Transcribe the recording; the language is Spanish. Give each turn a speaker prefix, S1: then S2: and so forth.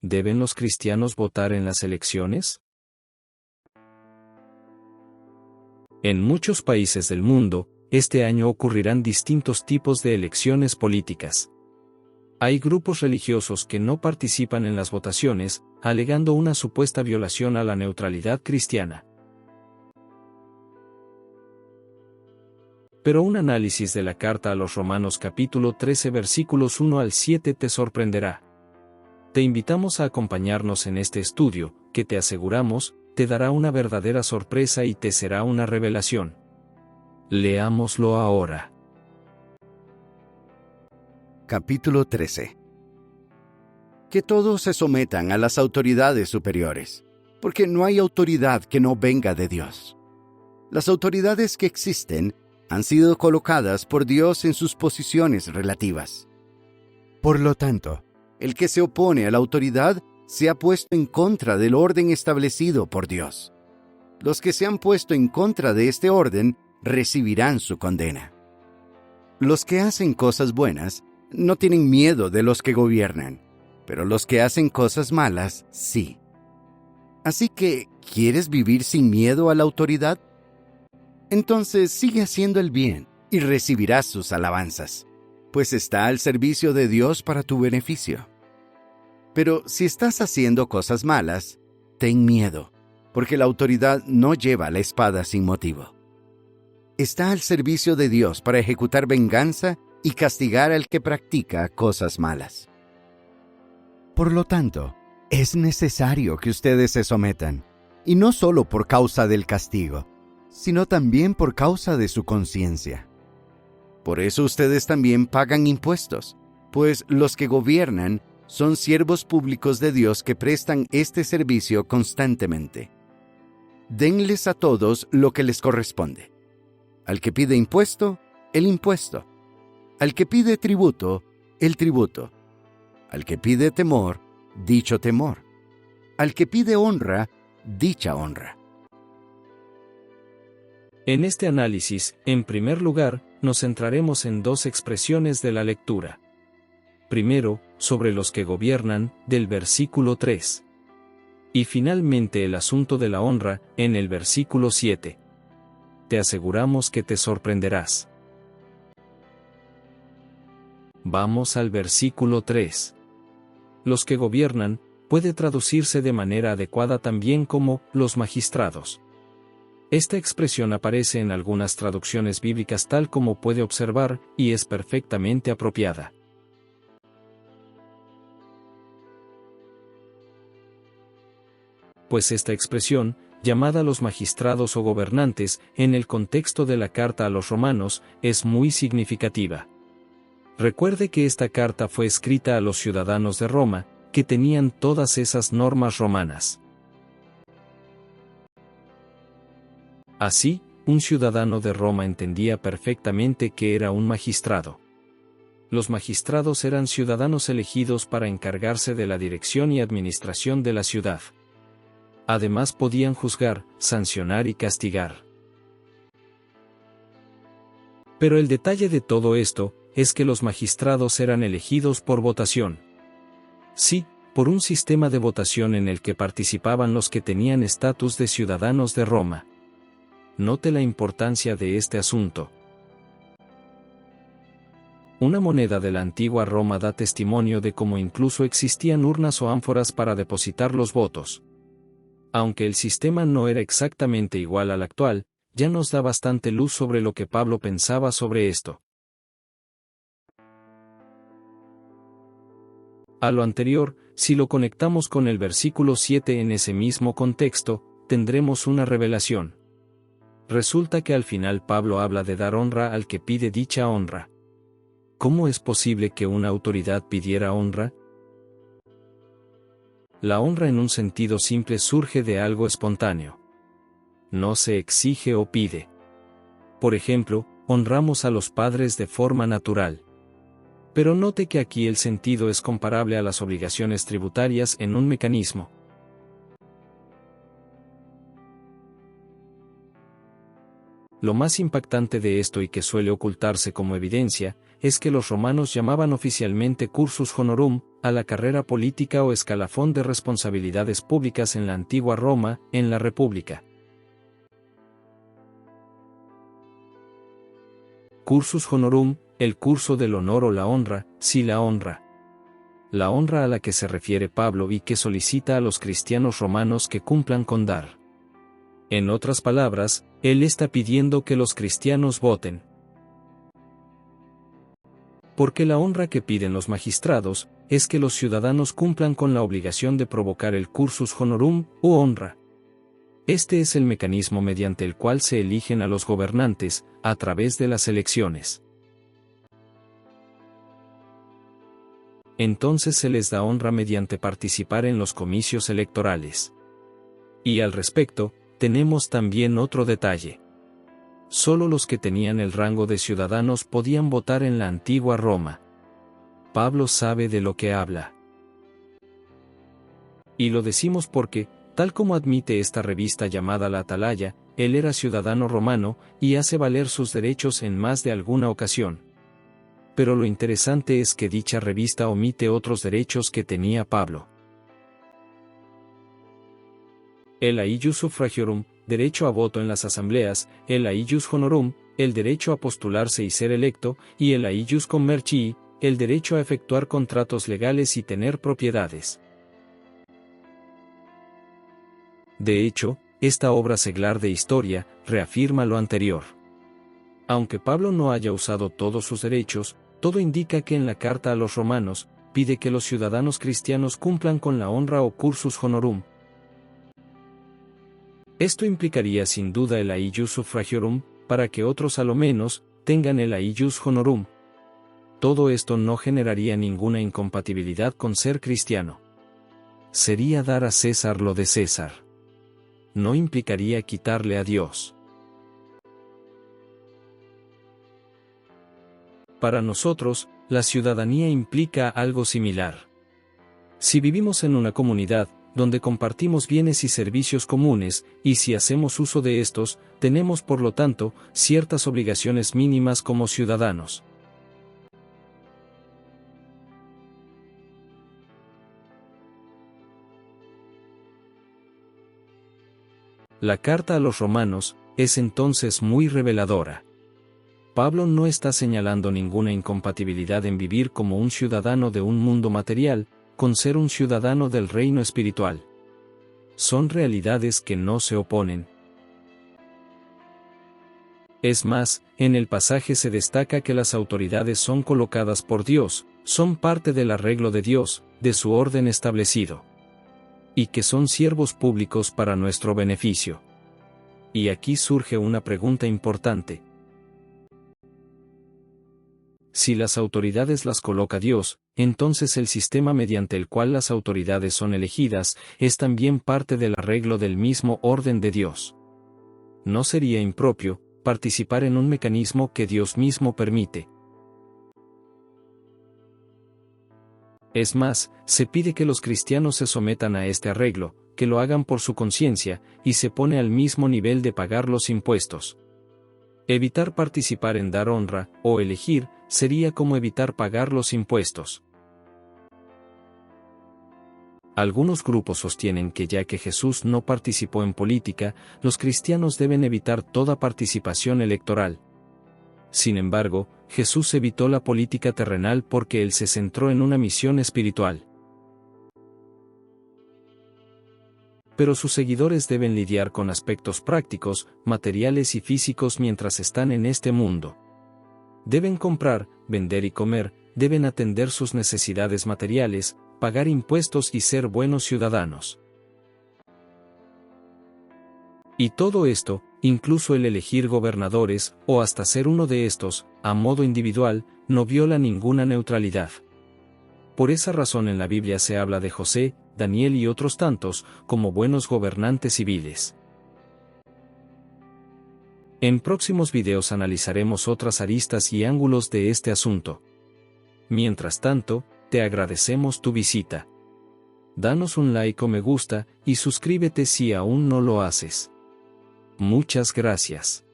S1: ¿Deben los cristianos votar en las elecciones? En muchos países del mundo, este año ocurrirán distintos tipos de elecciones políticas. Hay grupos religiosos que no participan en las votaciones, alegando una supuesta violación a la neutralidad cristiana. Pero un análisis de la carta a los Romanos capítulo 13 versículos 1 al 7 te sorprenderá. Te invitamos a acompañarnos en este estudio, que te aseguramos, te dará una verdadera sorpresa y te será una revelación. Leámoslo ahora.
S2: Capítulo 13. Que todos se sometan a las autoridades superiores, porque no hay autoridad que no venga de Dios. Las autoridades que existen han sido colocadas por Dios en sus posiciones relativas. Por lo tanto, el que se opone a la autoridad se ha puesto en contra del orden establecido por Dios. Los que se han puesto en contra de este orden recibirán su condena. Los que hacen cosas buenas no tienen miedo de los que gobiernan, pero los que hacen cosas malas, sí. Así que, ¿quieres vivir sin miedo a la autoridad? Entonces sigue haciendo el bien y recibirás sus alabanzas, pues está al servicio de Dios para tu beneficio. Pero si estás haciendo cosas malas, ten miedo, porque la autoridad no lleva la espada sin motivo. Está al servicio de Dios para ejecutar venganza y castigar al que practica cosas malas. Por lo tanto, es necesario que ustedes se sometan, y no solo por causa del castigo, sino también por causa de su conciencia. Por eso ustedes también pagan impuestos, pues los que gobiernan son siervos públicos de Dios que prestan este servicio constantemente. Denles a todos lo que les corresponde. Al que pide impuesto, el impuesto. Al que pide tributo, el tributo. Al que pide temor, dicho temor. Al que pide honra, dicha honra.
S1: En este análisis, en primer lugar, nos centraremos en dos expresiones de la lectura. Primero, sobre los que gobiernan, del versículo 3. Y finalmente el asunto de la honra, en el versículo 7. Te aseguramos que te sorprenderás. Vamos al versículo 3. Los que gobiernan, puede traducirse de manera adecuada también como, los magistrados. Esta expresión aparece en algunas traducciones bíblicas tal como puede observar, y es perfectamente apropiada. Pues esta expresión, llamada los magistrados o gobernantes, en el contexto de la carta a los romanos, es muy significativa. Recuerde que esta carta fue escrita a los ciudadanos de Roma, que tenían todas esas normas romanas. Así, un ciudadano de Roma entendía perfectamente que era un magistrado. Los magistrados eran ciudadanos elegidos para encargarse de la dirección y administración de la ciudad. Además podían juzgar, sancionar y castigar. Pero el detalle de todo esto, es que los magistrados eran elegidos por votación. Sí, por un sistema de votación en el que participaban los que tenían estatus de ciudadanos de Roma. Note la importancia de este asunto. Una moneda de la antigua Roma da testimonio de cómo incluso existían urnas o ánforas para depositar los votos. Aunque el sistema no era exactamente igual al actual, ya nos da bastante luz sobre lo que Pablo pensaba sobre esto. A lo anterior, si lo conectamos con el versículo 7 en ese mismo contexto, tendremos una revelación. Resulta que al final Pablo habla de dar honra al que pide dicha honra. ¿Cómo es posible que una autoridad pidiera honra? La honra en un sentido simple surge de algo espontáneo. No se exige o pide. Por ejemplo, honramos a los padres de forma natural. Pero note que aquí el sentido es comparable a las obligaciones tributarias en un mecanismo. Lo más impactante de esto y que suele ocultarse como evidencia, es que los romanos llamaban oficialmente cursus honorum a la carrera política o escalafón de responsabilidades públicas en la antigua Roma, en la República. Cursus honorum, el curso del honor o la honra, sí la honra. La honra a la que se refiere Pablo y que solicita a los cristianos romanos que cumplan con dar. En otras palabras, él está pidiendo que los cristianos voten. Porque la honra que piden los magistrados es que los ciudadanos cumplan con la obligación de provocar el cursus honorum o honra. Este es el mecanismo mediante el cual se eligen a los gobernantes, a través de las elecciones. Entonces se les da honra mediante participar en los comicios electorales. Y al respecto, tenemos también otro detalle. Solo los que tenían el rango de ciudadanos podían votar en la antigua Roma. Pablo sabe de lo que habla. Y lo decimos porque, tal como admite esta revista llamada La Atalaya, él era ciudadano romano y hace valer sus derechos en más de alguna ocasión. Pero lo interesante es que dicha revista omite otros derechos que tenía Pablo. El aeius suffragiorum, derecho a voto en las asambleas, el aeius honorum, el derecho a postularse y ser electo, y el aeius commercii, el derecho a efectuar contratos legales y tener propiedades. De hecho, esta obra seglar de historia reafirma lo anterior. Aunque Pablo no haya usado todos sus derechos, todo indica que en la carta a los romanos, pide que los ciudadanos cristianos cumplan con la honra o cursus honorum. Esto implicaría sin duda el aeius suffragiorum, para que otros a lo menos, tengan el aeius honorum. Todo esto no generaría ninguna incompatibilidad con ser cristiano. Sería dar a César lo de César. No implicaría quitarle a Dios. Para nosotros, la ciudadanía implica algo similar. Si vivimos en una comunidad, donde compartimos bienes y servicios comunes, y si hacemos uso de estos, tenemos por lo tanto, ciertas obligaciones mínimas como ciudadanos. La carta a los romanos es entonces muy reveladora. Pablo no está señalando ninguna incompatibilidad en vivir como un ciudadano de un mundo material, con ser un ciudadano del reino espiritual. Son realidades que no se oponen. Es más, en el pasaje se destaca que las autoridades son colocadas por Dios, son parte del arreglo de Dios, de su orden establecido. Y que son siervos públicos para nuestro beneficio. Y aquí surge una pregunta importante. Si las autoridades las coloca Dios, entonces el sistema mediante el cual las autoridades son elegidas, es también parte del arreglo del mismo orden de Dios. ¿No sería impropio participar en un mecanismo que Dios mismo permite? Es más, se pide que los cristianos se sometan a este arreglo, que lo hagan por su conciencia, y se pone al mismo nivel de pagar los impuestos. Evitar participar en dar honra, o elegir, sería como evitar pagar los impuestos. Algunos grupos sostienen que ya que Jesús no participó en política, los cristianos deben evitar toda participación electoral. Sin embargo, Jesús evitó la política terrenal porque él se centró en una misión espiritual. Pero sus seguidores deben lidiar con aspectos prácticos, materiales y físicos mientras están en este mundo. Deben comprar, vender y comer, deben atender sus necesidades materiales, pagar impuestos y ser buenos ciudadanos. Y todo esto, incluso el elegir gobernadores, o hasta ser uno de estos, a modo individual, no viola ninguna neutralidad. Por esa razón en la Biblia se habla de José, Daniel y otros tantos, como buenos gobernantes civiles. En próximos videos analizaremos otras aristas y ángulos de este asunto. Mientras tanto, te agradecemos tu visita. Danos un like o me gusta, y suscríbete si aún no lo haces. Muchas gracias.